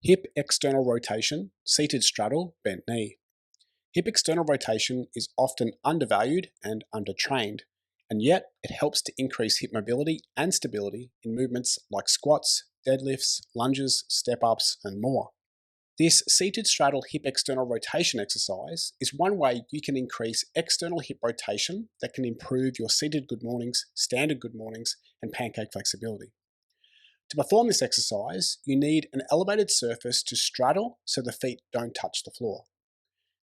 Hip external rotation, seated straddle, bent knee. Hip external rotation is often undervalued and undertrained, and yet it helps to increase hip mobility and stability in movements like squats, deadlifts, lunges, step-ups, and more. This seated straddle hip external rotation exercise is one way you can increase external hip rotation that can improve your seated good mornings, standard good mornings, and pancake flexibility. To perform this exercise, you need an elevated surface to straddle so the feet don't touch the floor.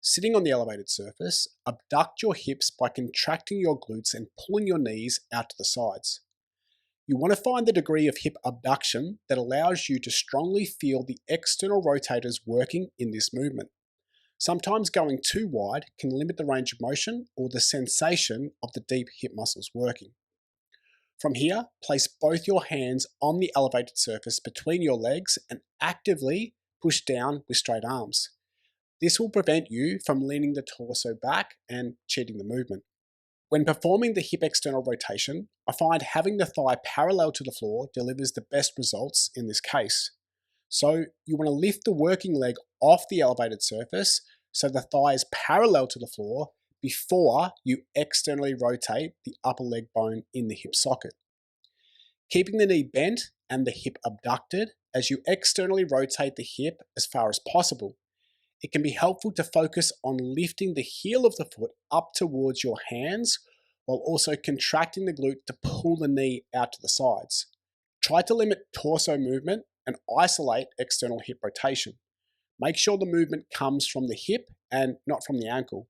Sitting on the elevated surface, abduct your hips by contracting your glutes and pulling your knees out to the sides. You want to find the degree of hip abduction that allows you to strongly feel the external rotators working in this movement. Sometimes going too wide can limit the range of motion or the sensation of the deep hip muscles working. From here, place both your hands on the elevated surface between your legs and actively push down with straight arms. This will prevent you from leaning the torso back and cheating the movement. When performing the hip external rotation, I find having the thigh parallel to the floor delivers the best results in this case. So you want to lift the working leg off the elevated surface so the thigh is parallel to the floor before you externally rotate the upper leg bone in the hip socket. Keeping the knee bent and the hip abducted as you externally rotate the hip as far as possible. It can be helpful to focus on lifting the heel of the foot up towards your hands while also contracting the glute to pull the knee out to the sides. Try to limit torso movement and isolate external hip rotation. Make sure the movement comes from the hip and not from the ankle.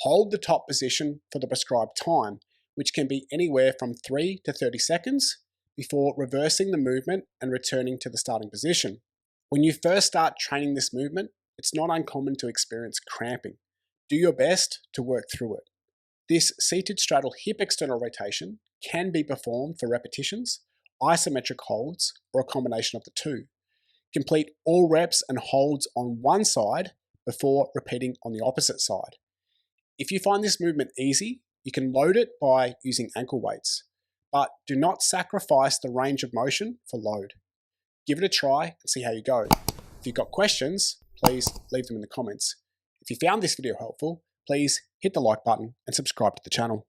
Hold the top position for the prescribed time, which can be anywhere from 3 to 30 seconds, before reversing the movement and returning to the starting position. When you first start training this movement, it's not uncommon to experience cramping. Do your best to work through it. This seated straddle hip external rotation can be performed for repetitions, isometric holds, or a combination of the two. Complete all reps and holds on one side before repeating on the opposite side. If you find this movement easy, you can load it by using ankle weights, but do not sacrifice the range of motion for load. Give it a try and see how you go. If you've got questions, please leave them in the comments. If you found this video helpful, please hit the like button and subscribe to the channel.